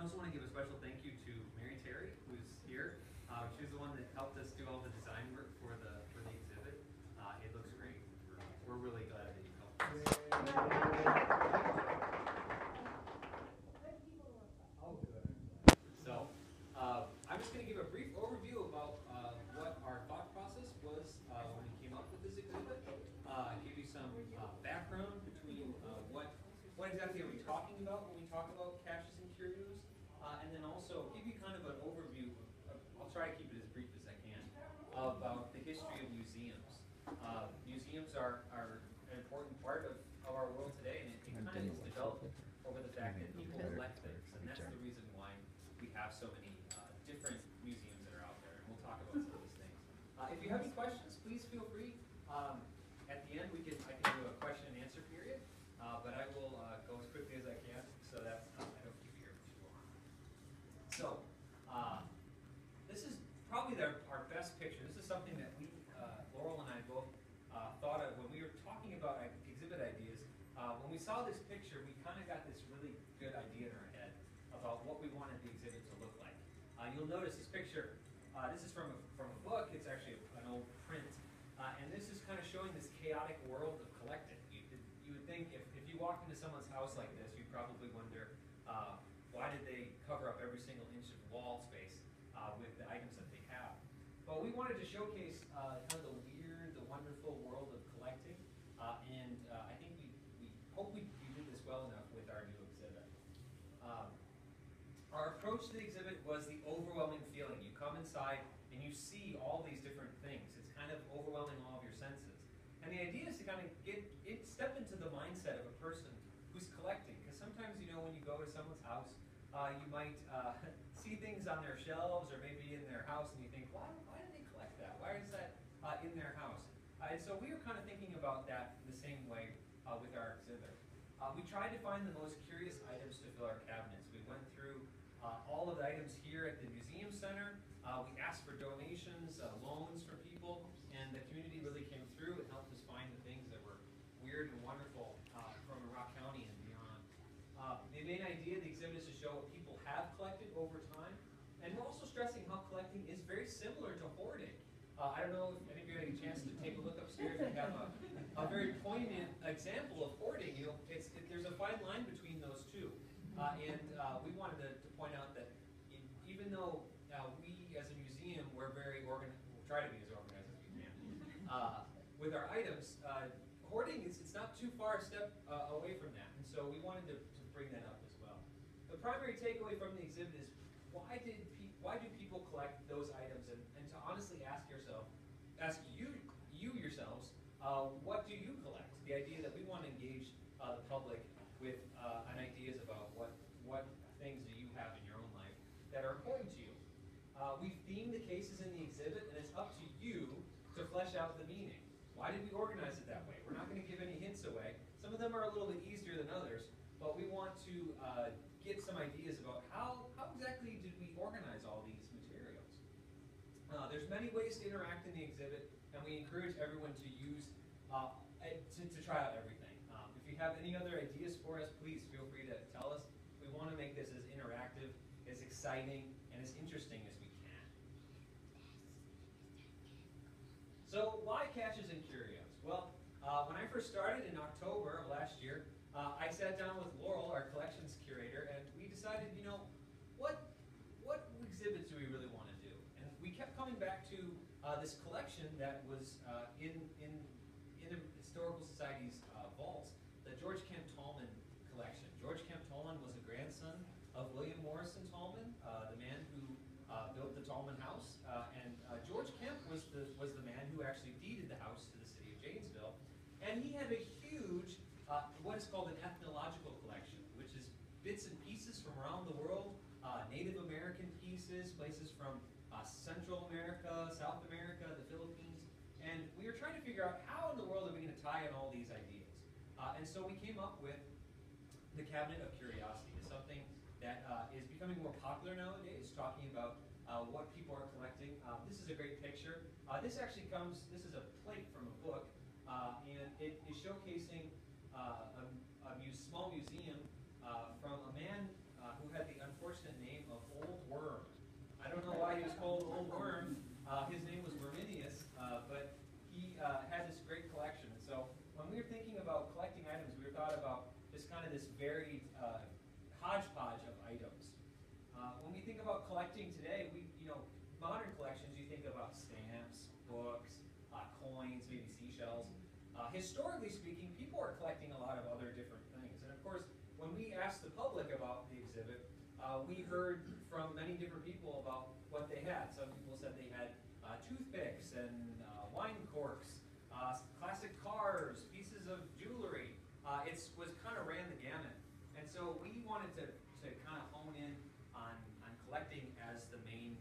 also want to give a special thank you to Mary Terry, who's here. She's the one that helped us do all the design work for the exhibit. It looks great. We're really glad that you helped us. Oh, good. So, I'm just going to give a brief overview about what our thought process was when we came up with this exhibit. Give you some background between what exactly are we talking about when we talk about caches and curios, and then also give you kind of an overview. I'll try to keep it as brief as I can about the history of museums. Museums are an important part of our world today, and it kind of is developed over the fact that people collect things, and that's the reason why we have so many different museums that are out there, and we'll talk about some of these things. If you have any questions, please feel free. At the end, I can do a question and answer period, but I will go as quickly as I can, so that I don't keep you here too long. So, this is probably our best picture. This is something that we, Laurel and I both thought of when we were talking about exhibit ideas. When we saw this picture, we kind of got this really good idea in our head about what we wanted the exhibit to look like. You'll notice this picture. This is from a book. It's actually an old print, and this is kind of showing this chaotic world of collecting. You would think if you walked into someone's house like this, you'd probably wonder why did they cover up every single inch of wall space with the items that they have. But we wanted to showcase kind of the weird, the wonderful world of collecting, and I think we hope we did this well enough with our new exhibit. Our approach to the exhibit was the overwhelming feeling. You come inside and you see all these different things. It's kind of overwhelming all of your senses. And the idea is to kind of step into the mindset of a person who's collecting. Because sometimes, when you go to someone's house, you might see things on their shelves or maybe in their house, and you think, why do they collect that? Why is that in their house? And so we were kind of thinking about that the same way with our exhibit. We tried to find the most curious items to fill our cabinets. We went through all of the items here at the museum center. We asked for donations, loans from people, and the community really came through and helped us find the things that were weird and wonderful from Rock County and beyond. The main idea of the exhibit is to show what people have collected over time, and we're also stressing how collecting is very similar to hoarding. I don't know if any of you had a chance to take a look upstairs. We have a very poignant example of hoarding. There's a fine line between those two. And we wanted to point out that even though we as a museum, we're very organized, we'll try to be as organized as we can, with our items, hoarding, it's not too far a step away from that. And so we wanted to bring that up as well. The primary takeaway from the exhibit is why do people collect those items, and to honestly ask you yourselves, what do you collect? The idea that we want to engage the public with an ideas about what things do you have in your own life that are important to you. We've themed the cases in the exhibit, and it's up to you to flesh out the meaning. Why did we organize it that way? We're not going to give any hints away. Some of them are a little bit easier than others, but we want to get some ideas about how exactly did we organize all these materials. There's many ways to interact in the exhibit, and we encourage everyone to use to try out everything. If you have any other ideas for us, please feel free to tell us. We want to make this as interactive, as exciting, and as interesting as we can. So why caches and curios? Well, when I first started in October of last year, I sat down with Laurel, our collections curator, and we decided, what exhibits do we really want to do? And we kept coming back to this collection that was in the Historical Society's vaults, the George Kemp Tallman collection. George Kemp Tallman was a grandson of William Morrison Tallman, the man who built the Tallman House, and George Kemp was the man who actually deeded the house to the city of Janesville, and he had a huge what is called an ethnological collection, which is bits and pieces from around the world, Native American pieces, places from Central America, South America, the Philippines, and we were trying to figure out how in the world are we going to tie in all these ideas. And so we came up with the Cabinet of Curiosity. It's something that is becoming more popular nowadays, talking about what people are collecting. This is a great picture. This is a plate from a book, and it is showcasing a small museum from a man who had the unfortunate this varied hodgepodge of items. When we think about collecting today, modern collections, you think about stamps, books, coins, maybe seashells. Historically speaking, people are collecting a lot of other different things. And of course, when we asked the public about the exhibit, we heard from many different people about what they had. Some people said they had toothpicks and wine corks, classic cars, pieces of jewelry. It was kind of ran the gamut. And so we wanted to kind of hone in on collecting as the main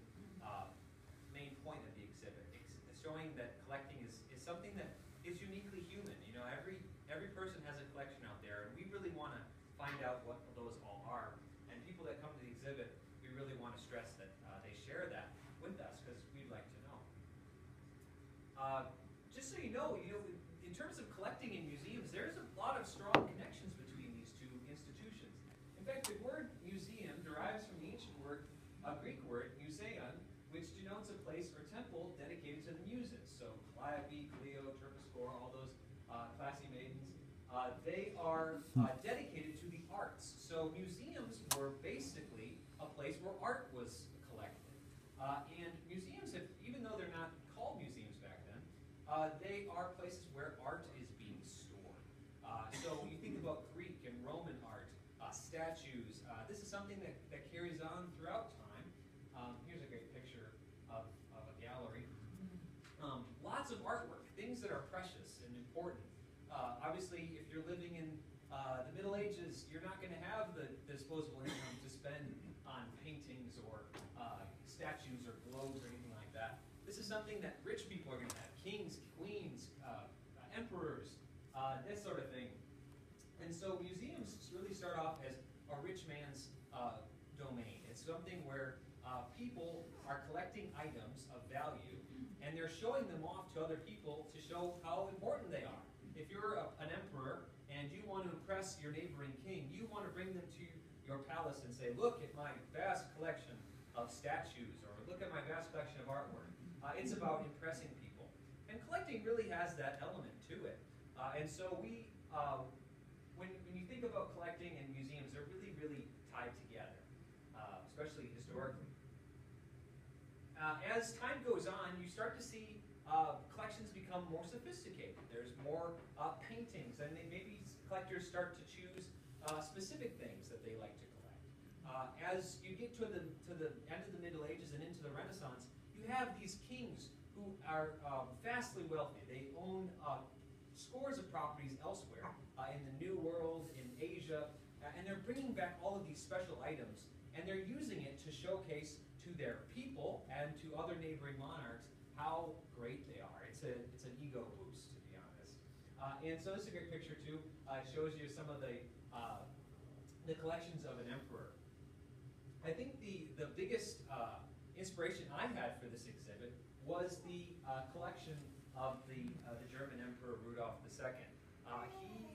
point of the exhibit. It's showing that collecting is something that is uniquely human. Every person has a collection out there, and we really want to find out what those all are. And people that come to the exhibit, we really want to stress that they share that with us because we'd like to know. Just so you know, in terms of collecting in museums, there's a lot of strong connections between these two institutions. In fact, the word museum derives from the ancient word, a Greek word, museon, which denotes a place or temple dedicated to the muses. So Calliope, Clio, Terpsichore, all those classy maidens, they are dedicated to the arts. So museums were basically a place where art was collected. And museums, even though they're not called museums back then, they are places where art is being stored. So you think about Greek and Roman art, statues. This is something that carries on throughout time. Here's a great picture of a gallery. Lots of artwork, things that are precious and important. Obviously, if you're living in the Middle Ages, you're not going to have the disposable income to spend on paintings or statues or globes or anything like that. This is something that rich people are going to have. Kings, queens, emperors, this sort of thing. And so museums really start off as a rich man's domain. It's something where people are collecting items of value, and they're showing them off to other people to show how important they are. If you're an emperor and you want to impress your neighboring king, you want to bring them to your palace and say, look at my vast collection of statues, or look at my vast collection of artwork. It's about impressing people. And collecting really has that element to it. And so when you think about collecting and museums, they're really, really tied together, especially historically. As time goes on, you start to see collections become more sophisticated. There's more paintings, and maybe collectors start to choose specific things that they like to collect. As you get to the end of the Middle Ages and into the Renaissance, you have these kings who are vastly wealthy. They own scores of properties elsewhere in the New World, in Asia, and they're bringing back all of these special items, and they're using it to showcase to their people and to other neighboring monarchs how great they are. It's an ego boost, to be honest. And so this is a great picture too. It shows you some of the collections of an emperor. I think the biggest inspiration I had for this exhibit was the collection of the German Emperor Rudolf II. He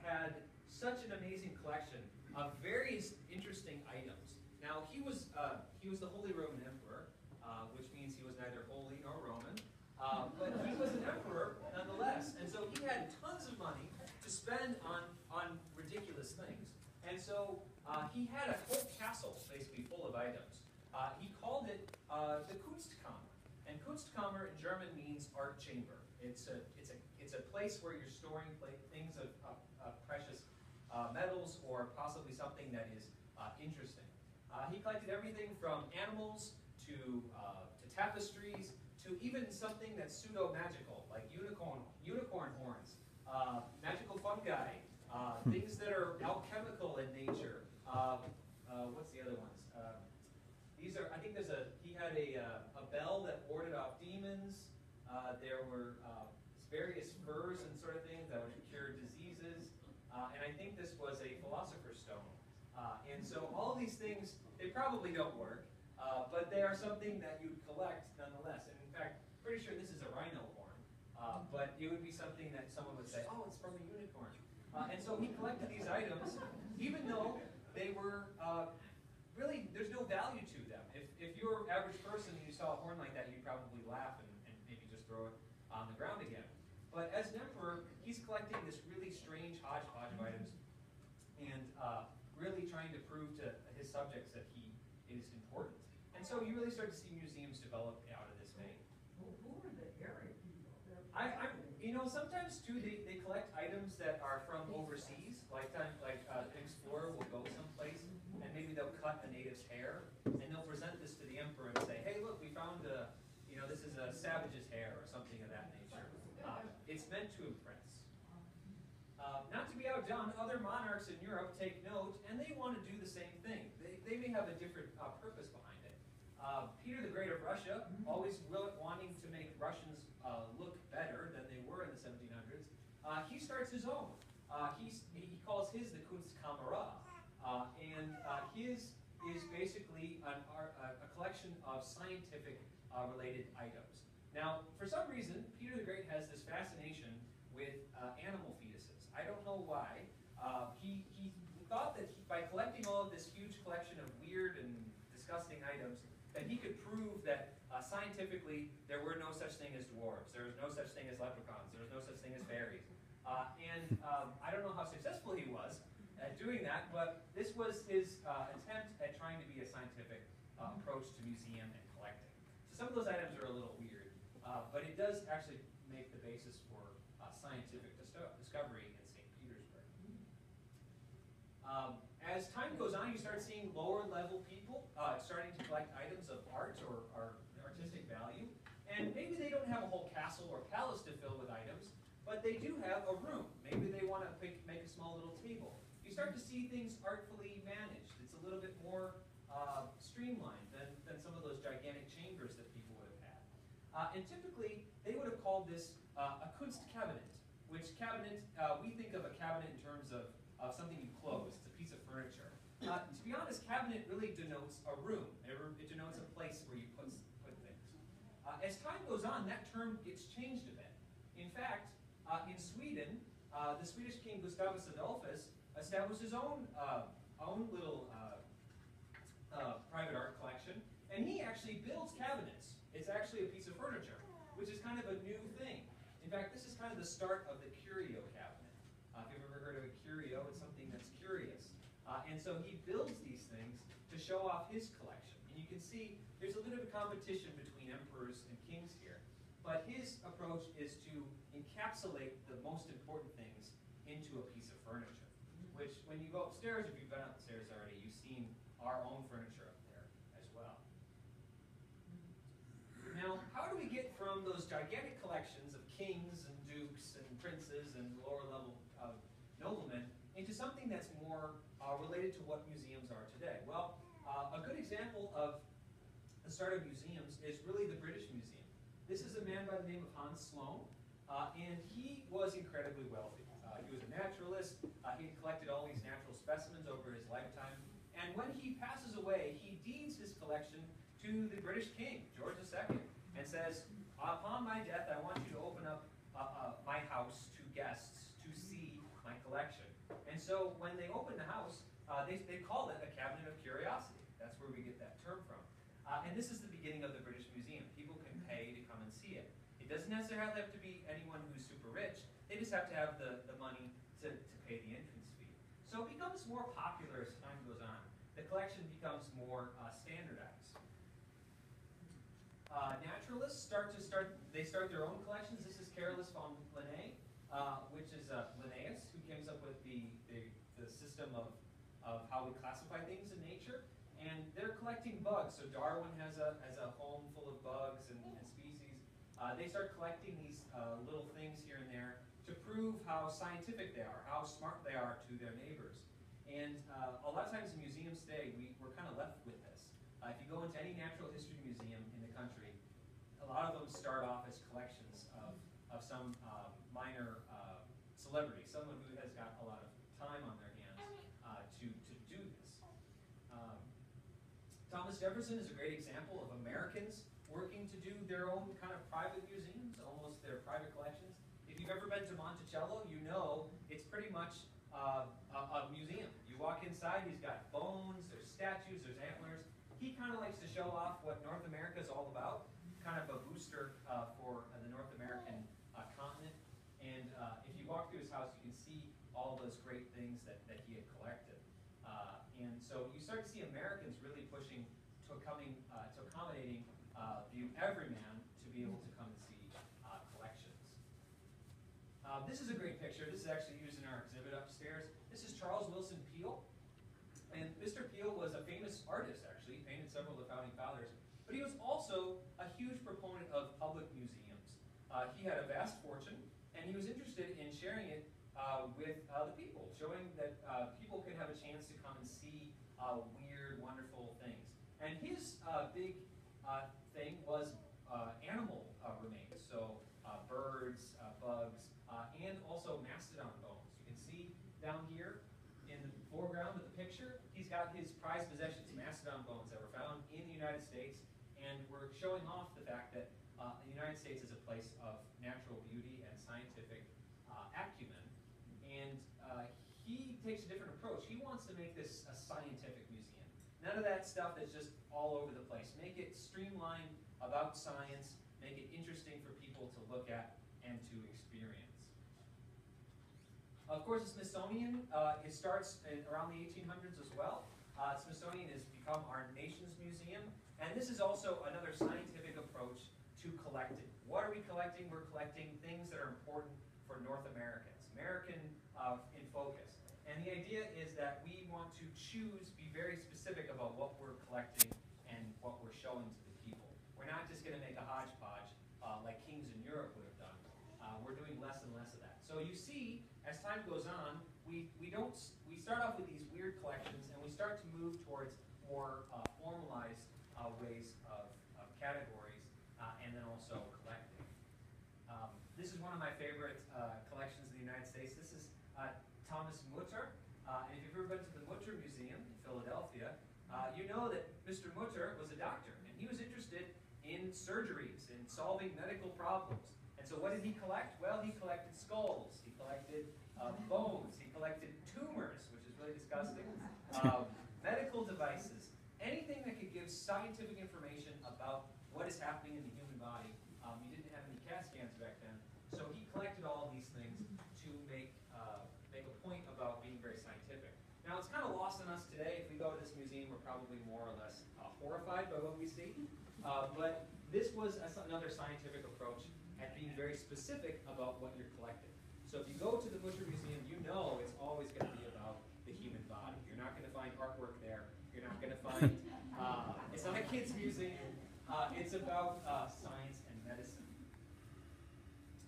had such an amazing collection of various interesting items. Now he was the Holy Roman Emperor, which means he was neither holy nor Roman, but he was an emperor nonetheless. And so he had tons of money to spend on ridiculous things. And so he had a whole castle basically full of items. He called it the Kunstkammer. And Kunstkammer in German means art chamber. It's a place where you're storing things of precious metals or possibly something that is interesting. He collected everything from animals to tapestries to even something that's pseudo-magical, like unicorn horns, magical fungi, things that are alchemical in nature. What's the other ones? These are, I think he had a bell that warded off demons. There were various furs and sort of things that would cure diseases. And I think this was a philosopher's stone. And so all these things, they probably don't work, but they are something that you'd collect nonetheless. And in fact, pretty sure this is a rhino horn, but it would be something that someone would say, oh, it's from a unicorn. And so he collected these items, even though they were really, there's no value to them. If you're an average person and you saw a horn like that, you'd probably laugh and maybe just throw it on the ground again. But as an emperor, he's collecting this really strange hodgepodge of items. And trying to prove to his subjects that he is important. And so you really start to see museums develop out of this vein. Well, who are the area people? Sometimes too, they collect items that are from overseas. Like an explorer will go someplace, and maybe they'll cut a native's hair, and they'll present this to the emperor and say, hey, look, we found this is a savage's hair or something of that nature. It's meant to impress. Not to be outdone, other monarchs in Europe take note, and they want to do the same thing. They may have a different purpose behind it. Peter the Great of Russia, always wanting to make Russians look better than they were in the 1700s, he starts his own. He calls his the Kunstkamera, and his is basically a collection of scientific related items. Now, for some reason, Peter the Great has this fascination with animal fetuses. I don't know why. He thought that by collecting all of this huge collection of weird and disgusting items, that he could prove that scientifically there were no such thing as dwarves, there was no such thing as leprechauns, there was no such thing as fairies. I don't know how successful he was at doing that, but this was his attempt at trying to be a scientific approach to museum and collecting. So some of those items are a little weird, but it does actually make the basis for scientific discovery in St. Petersburg. As time goes on, you start seeing lower level people starting to collect items of art or artistic value. And maybe they don't have a whole castle or palace to fill with items, but they do have a room. Maybe they want to make a small little table. You start to see things artfully managed. It's a little bit more streamlined than some of those gigantic chambers that people would have had. And typically, they would have called this a Kunstkabinet, which cabinet, we think of a cabinet in terms of something you close. It's a piece of furniture. To be honest, cabinet really denotes a room. It denotes a place where you put things. As time goes on, that term gets changed a bit. In fact, in Sweden, the Swedish king Gustavus Adolphus established his own little private art collection, and he actually builds cabinets. It's actually a piece of furniture, which is kind of a new thing. In fact, this is kind of the start of the curio cabinet. If you've ever heard of a curio, it's something that's curious. And so he builds these things to show off his collection. And you can see there's a little bit of competition between emperors and kings here. But his approach is to encapsulate the most important things into a piece of furniture. Which, when you go upstairs, if you've been upstairs already, you've seen our own furniture up there as well. Now, how do we get from those gigantic collections of kings and dukes and princes and lower level noblemen into something that's more related to what museums are today? Well, a good example of the start of museums is really the British Museum. This is a man by the name of Hans Sloane, and he was incredibly wealthy. He was a naturalist. He had collected all these natural specimens over his lifetime. And when he passes away, he deeds his collection to the British king, George II, and says, upon my death, I want you to open up my house to guests to see my collection. And so when they open the house, they call it a cabinet of curiosity. That's where we get that term from. And this is the beginning of the British Museum. People can pay to come and see it. It doesn't necessarily have to be anyone who's super rich. They just have to have the money to pay the entrance fee. So it becomes more popular as time goes on. The collection becomes more standardized. Naturalists start their own collections. This is Carolus von Linné, which is Linnaeus, who comes up with the system of how we classify things in nature. And they're collecting bugs. So Darwin has a home full of bugs and species. They start collecting these little things here and there to prove how scientific they are, how smart they are to their neighbors. And a lot of times in museums today, we're kind of left with this. If you go into any natural history museum in the country, a lot of them start off as collections of some minor celebrity, someone who has got a lot of time on their hands to do this. Thomas Jefferson is a great example of Americans working to do their own kind of private museums, almost their private collections. If you've ever been to Monticello, you know it's pretty much a museum. You walk inside, he's got bones, there's statues, there's antlers. He kind of likes to show off what North America is all about, kind of a booster for the North American continent. And if you walk through his house, you can see all those great things that he had collected. And see Americans really pushing to accommodating the everyman to be able to come and see collections. This is a great picture. This is actually used in our exhibit upstairs. This is Charles Willson Peale. And Mr. Peale was a famous artist, actually. He painted several of the Founding Fathers. But he was also a huge proponent of public museums. He had a vast fortune, and he was interested in sharing it with the people, showing that people could have a chance to come and see weird, wonderful things. And his big thing was animal remains, so birds, bugs, and also mastodon bones. You can see down here in the foreground of the picture, he's got his prized possessions, mastodon bones that were found in the United States, and we're showing off the fact that the United States is a place of natural beauty and scientific acumen, and he takes a different approach. He wants to make this a scientific museum. None of that stuff that's just all over the place. Make it streamlined about science, make it interesting for people to look at and to experience. Of course, the Smithsonian, it starts around the 1800s as well. Smithsonian has become our nation's museum, and this is also another scientific approach to collecting. What are we collecting? We're collecting things that are important for North Americans, American in focus. And the idea is that we want to be very specific about what we're collecting and what we're showing to the people. We're not just going to make a hodgepodge like kings in Europe would have done. We're doing less and less of that. So you see, as time goes on, we start off with these weird collections, and we start to move towards more formalized ways of categories, and then also collecting. This is one of my favorite collections in the United States. This is Thomas Mutter. And if you've ever been to the Mutter Museum in Philadelphia, you know that Mr. Mutter was a doctor, and he was interested in surgeries and solving medical problems. And so what did he collect? Well, he collected skulls, he collected bones, he collected tumors, which is really disgusting, medical devices, anything that could give scientific information about what is happening in the human body. He didn't have any CAT scans back then, so he collected all of these things to make a point about being very scientific. Now, it's kind of lost on us today. If we go to this museum, we're probably more or less horrified by what we see. But this was another scientific approach at being very specific about what you're collecting. So if you go to the Mutter Museum, you know it's always going to be about the human body. You're not going to find artwork there. You're not going to find, it's not a kids' museum. It's about science and medicine.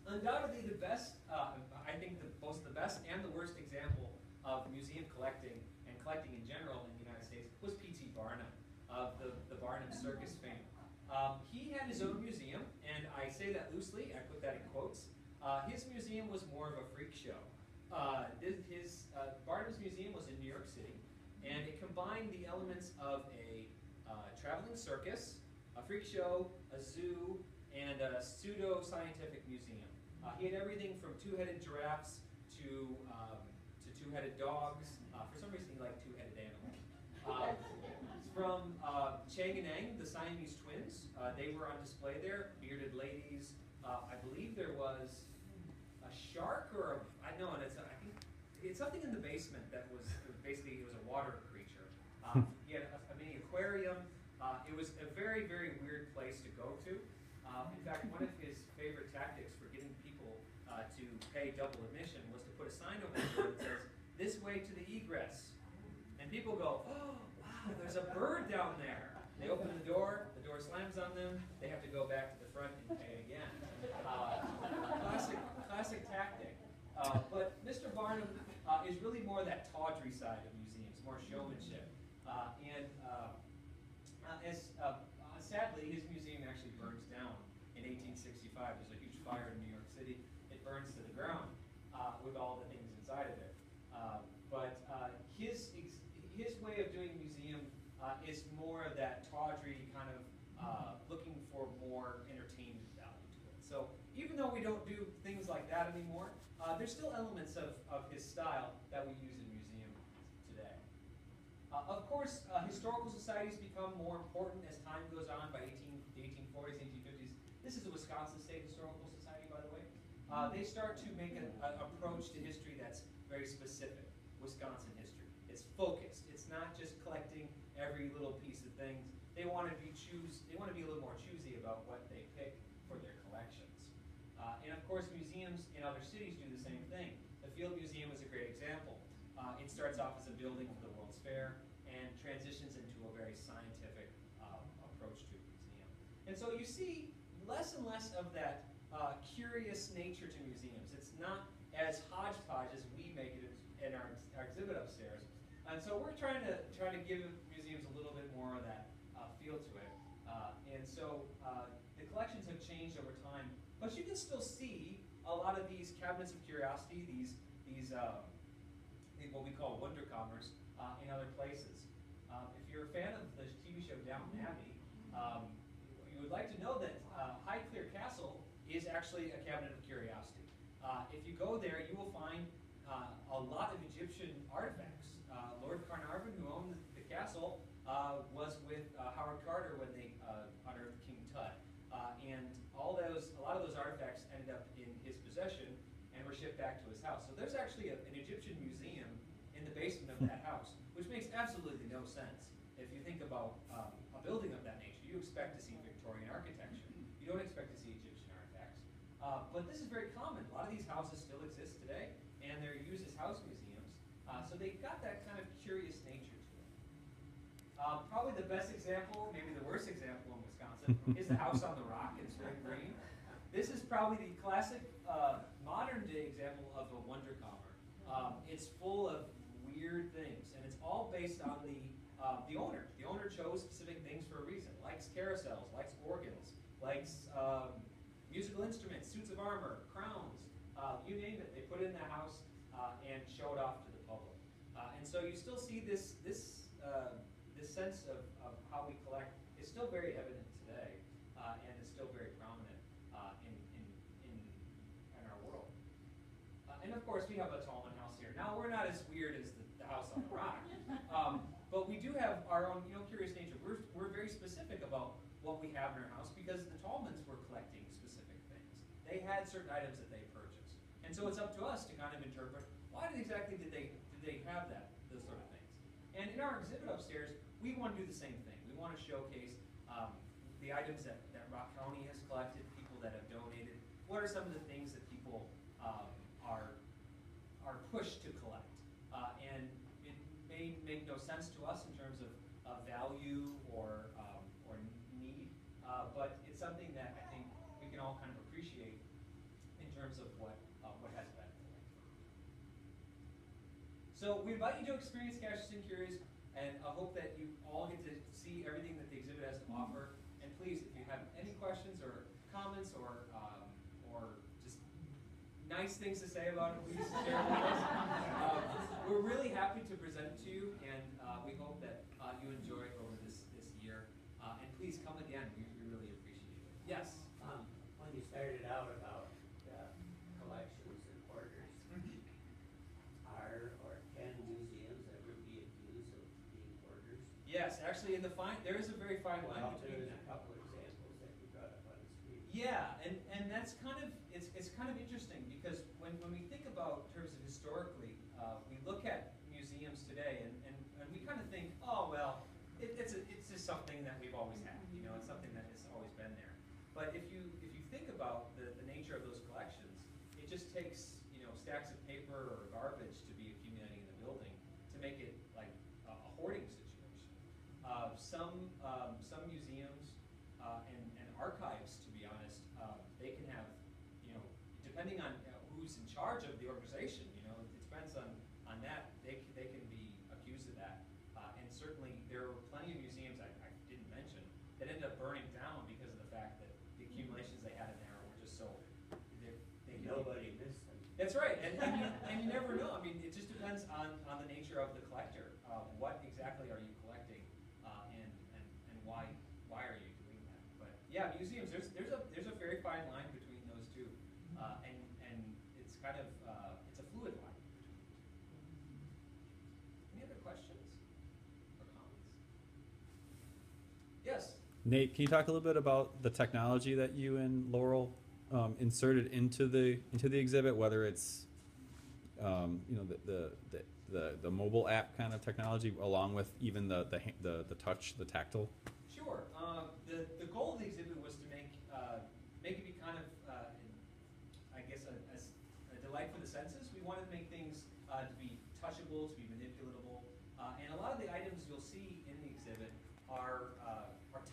Undoubtedly the best, I think both the best and the worst example of museum collecting and collecting in general in the United States was P.T. Barnum, of the Barnum Circus fame. He had his own museum, and I say that loosely, I put that in quotes. His museum was more of a freak show. Barnum's museum was in New York City, and it combined the elements of a traveling circus, a freak show, a zoo, and a pseudo-scientific museum. He had everything from two-headed giraffes to two-headed dogs. For some reason, he liked two-headed animals. From Chang and Eng, the Siamese twins, they were on display there. Bearded ladies. I believe there was a shark or I think it's something in the basement that was basically it was a water creature. He had a mini aquarium. It was a very, very weird place to go to. In fact, one of his favorite tactics for getting people to pay double admission was to put a sign over the door that says, "This way to the egress." And people go, "Oh, wow, there's a bird down there." They open the door slams on them, they have to go back to the front and pay again. Classic tactic. But Mr. Barnum is really more that tawdry side of museums, more showmanship. Sadly, his museum actually burns down in 1865. There's a huge fire in New York City. It burns to the ground with all the things inside of it. But his way of doing museum is more of that tawdry kind of looking for more entertainment value to it. So even though we don't do things like that anymore, there's still elements of his style that we use in museums today. Of course, historical societies become more important as time goes on by the 1840s, 1850s. This is a Wisconsin State Historical Society, by the way. They start to make an approach to history that's very specific, Wisconsin history. It's focused. It's not just collecting every want to be a little more choosy about what they pick for their collections. And of course, museums in other cities do the same thing. The Field Museum is a great example. It starts off as a building for the World's Fair and transitions into a very scientific approach to a museum. And so you see less and less of that curious nature to museums. It's not as hodgepodge as we make it in our exhibit upstairs. And so we're trying to give museums a little bit more of that feel to it. And so the collections have changed over time, but you can still see a lot of these cabinets of curiosity, these what we call Wunderkammers in other places. If you're a fan of the TV show Downton Abbey, you would like to know that Highclere Castle is actually a cabinet of curiosity. If you go there, you will find a lot of Egyptian artifacts. Lord Carnarvon, who owned the castle, was with Howard Carter when they unearthed King Tut. And a lot of those artifacts ended up in his possession and were shipped back to his house. So there's actually an Egyptian museum in the basement of that house, which makes absolutely no sense. If you think about a building of that nature, you expect to see Victorian architecture. You don't expect to see Egyptian artifacts. But this is very common. A lot of these houses still exist today, and they're used as house museums. So they've got that kind of curious nature to it. Probably the best example, maybe the worst example in Wisconsin, is the House on the Rock in Spring Green. This is probably the classic modern-day example of a Wunderkammer. It's full of weird things, and it's all based on the owner. The owner chose specific things for a reason. Likes carousels, likes organs, likes musical instruments, suits of armor, crowns, you name it. They put it in the house and show it off to the public. And so you still see this sense of how we collect is still very evident today, and is still very prominent in our world. And of course, we have a Tallman house here. Now, we're not as weird as the house on the rock, but we do have our own, curious nature. We're very specific about what we have in our house because the Tallmans were collecting specific things. They had certain items that they purchased, and so it's up to us to kind of interpret why exactly did they have those sort of things. And in our exhibit upstairs, we want to do the same thing. We want to showcase the items that Rock County has collected, people that have donated. What are some of the things that people are pushed to collect? And it may make no sense to us in terms of value or need, but it's something that I think we can all kind of appreciate in terms of what has been collected. So we invite you to experience Caches and Curios, and I hope that you all get to see everything that the exhibit has to offer. And please, if you have any questions or comments or just nice things to say about it, please share with us. We're really happy to present it to you, and we hope that you enjoy it over this year. And please come again. We really appreciate it. Yes? When you started out about collections and orders, are or can museums ever be accused of being hoarders? Yes, actually, there is a very fine line Well, between there's that. a couple examples that you brought up on the screen. Yeah, and that's kind of it's kind of interesting because when we think about terms of historically, we look at museums today and we kind of think, oh well, it's just something that we've always had. It's something that has always been there. But if you think about the nature of those collections, it just takes stacks of paper or garbage to be accumulating in the building to make it like a hoarding situation. Some museums and archives, to be honest, they can have, depending on who's in charge of the organization, it depends on that, they can be accused of that. And certainly there were plenty of museums I didn't mention that ended up burning down because of the fact that the accumulations they had in there were just so, Nobody missed them. that's right, and you never know. I mean, it just depends on the nature of the collector. What exactly are you collecting, and why are you doing that? But yeah, museums. There's a very fine line between those two, and it's kind of it's a fluid line between the two. Any other questions or comments? Yes. Nate, can you talk a little bit about the technology that you and Laurel inserted into the exhibit, whether it's the mobile app kind of technology, along with even the touch, the tactile? Sure. The goal of the exhibit was to make it be kind of, I guess, a delight for the senses. We wanted to make things to be touchable, to be manipulatable, and a lot of the items you'll see in the exhibit are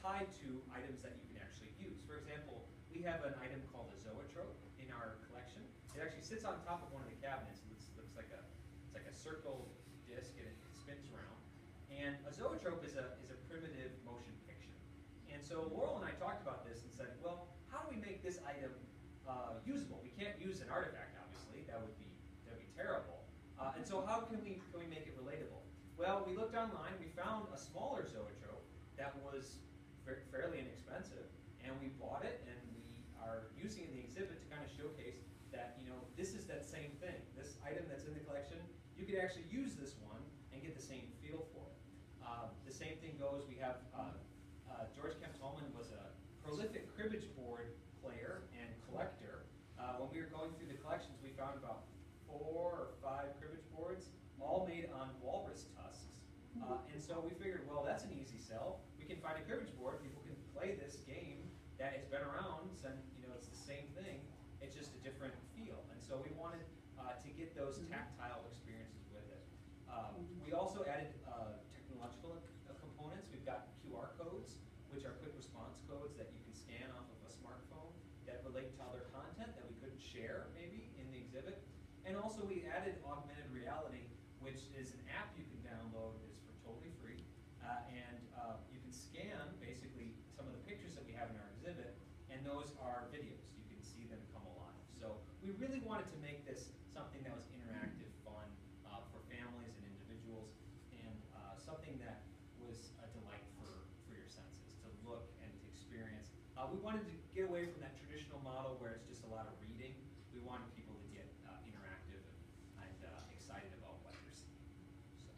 tied to items that you can actually use. For example, we have an item called a zoetrope in our collection. It actually sits on top of one of the cabinets. It looks like it's like a circle disc, and it spins around. And a zoetrope is a primitive motion picture. And so Laurel and I talked about this and said, well, how do we make this item usable? We can't use an artifact, obviously. That would be terrible. And so how can we make it relatable? Well, we looked online. We found a smaller zoetrope that was fairly inexpensive, and we bought it, and we are using it in the exhibit to kind of showcase that, you know, this is that same thing. This item that's in the collection, you could actually use this one and get the same feel for it. The same thing goes, we have George Kemp Tolman was a prolific cribbage board player and collector. When we were going through the collections, we found about 4 or 5 cribbage boards, all made on walrus tusks. And so we figured, well, that's an easy sell. We can find a cribbage board, people can play this game that has been around, and you know, it's the same thing, it's just a different feel. And so we wanted to get those tactile experiences with it. We also added technological components. We've got QR codes, which are quick response codes that you can scan off of a smartphone that relate to other content that we couldn't share maybe in the exhibit. And also we added augmented reality, which is an app you can download. It's for totally free. And you can scan basically some of the pictures that we have in our exhibit, and those are videos. You can see them come alive. So we really wanted to make this something that was interactive, fun for families and individuals, and something that was a delight for your senses, to look and to experience. We wanted to get away from that traditional model where it's just a lot of reading. We wanted people to get interactive and excited about what they're seeing. So.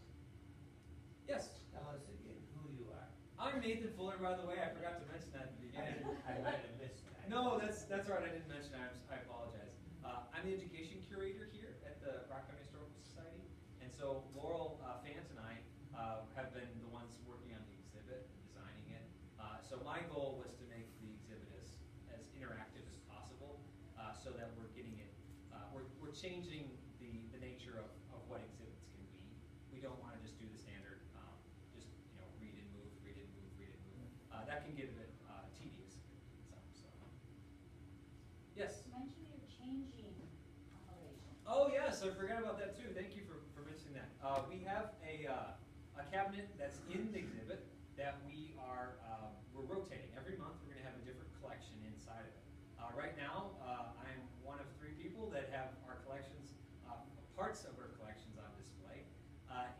Yes? Tell us again who you are. I'm Nathan Fuller, by the way. I forgot to mention that at the beginning. I might have missed that. No, that's all right. I didn't mention it. I apologize. I'm the education curator here at the Rock County Historical Society. And so Laurel Fant and I have been the ones working on the exhibit and designing it. So my goal was to make the exhibit as interactive as possible, so that we're getting it, we're changing the nature of what exhibits can be. We don't want to just do the standard, just read and move, read and move, read and move. That can get a bit tedious. So. Yes? You mentioned you're changing elevation. Oh yes, I forgot about that too. Thank you for mentioning that. We have a cabinet that's in the exhibit that we're rotating. Every month we're going to have a different collection inside of it. Right now, I'm one of 3 people that have our collections, parts of our collections on display.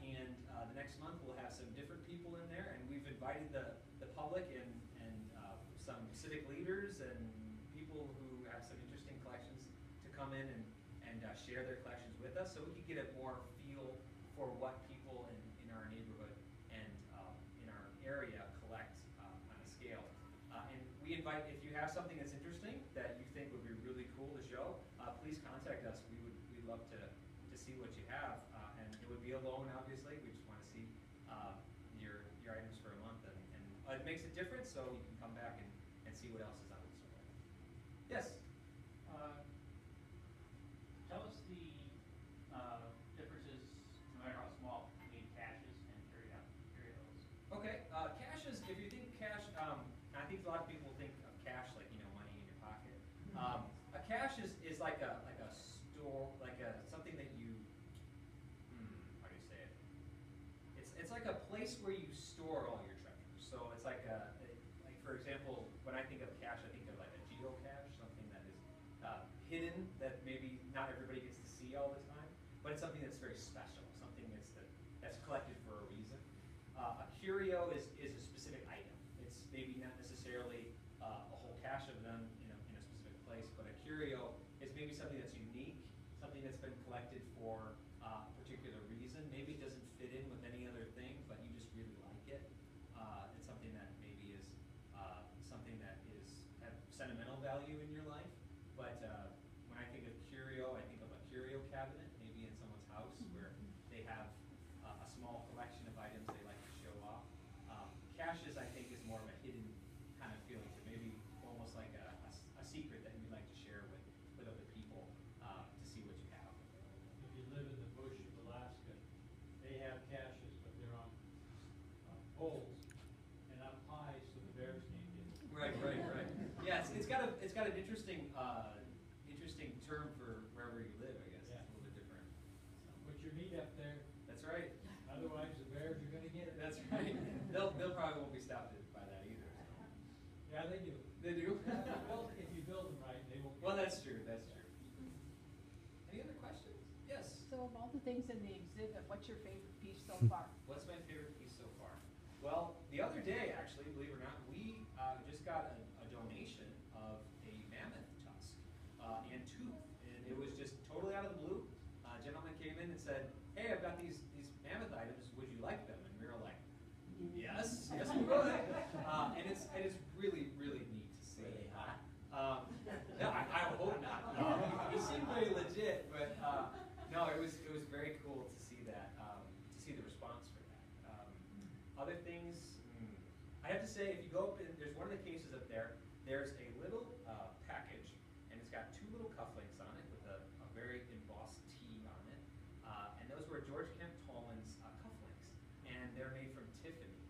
And the next month we'll have some different people in there, and we've invited the public and some civic leaders and people who have some interesting collections to come in and share their collections with us, so we can get a more feel for what people in our neighborhood and in our area collect on a scale. And we invite, if you have something that's interesting that you think would be really cool to show, please contact us. We'd love to see what you have, and it would be a loan, obviously. We just want to see your items for a month, and it makes it different, so you can come back and see what else is on display. Yes. Tell us the differences, no matter how small, between caches and curios. Okay, caches, if you think cache, I think a lot of people think of cash like, money in your pocket. A cache is like a store, like something that you, how do you say it? It's like a place where you store all your treasures. So it's like for example, when I think of cache, I think of like a geocache, something that is hidden, that maybe not everybody gets to see all the time, but it's something that's very special, something that's collected for a reason. A curio is a specific item. It's maybe not necessarily a whole cache of them in a specific place, but a curio is maybe something that's unique, something that's been collected for a particular reason. Maybe it doesn't fit in with any other thing, but you just really like it. It's something that maybe is something that have sentimental value in your life. But when I think of curio, I think of a curio cabinet, maybe in someone's house where they have a small collection of items they like to show off. Caches, I think, is more of a poles and up high so the bears can't get it. Right. Yeah, it's got an interesting term for wherever you live, I guess. Yeah. It's a little bit different. Put your meat up there, That's right. otherwise the bears are gonna get it. That's right. They'll probably won't be stopped by that either. So. Yeah, they do. They do? If you build them right, they won't. Well, that's true. Any other questions? Yes. So of all the things in the exhibit, what's your favorite piece so far? What's my favorite piece so far? Well, the other day, actually, believe it or not, we just got a donation of a mammoth tusk and tooth. And it was just totally out of the blue. A gentleman came in and said, "Hey, I've got these mammoth items. Would you like them?" And we were like, yes, we would. And it's really, really neat to see. Really hot? No, I hope not. He seemed very legit, but no, it was very cool to see that, to see the response for that. Other things, I have to say, if you go up, there's one of the cases up there. There's a little package, and it's got two little cufflinks on it with a very embossed T on it, and those were George Kemp Tolman's cufflinks, and they're made from Tiffany,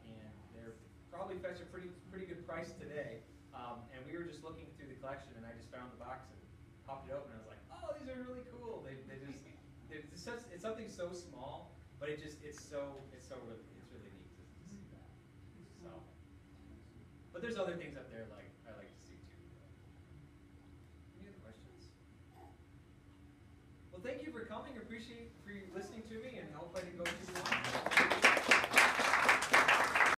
and they're probably fetch a pretty good price today. And we were just looking through the collection, and I just found the box and popped it open. And I was like, "Oh, these are really cool." It's something so small, but it's really neat to see that. So, but there's other things up there like I like to see too. Any other questions? Well, thank you for coming. Appreciate for you listening to me, and I hope I didn't go too long.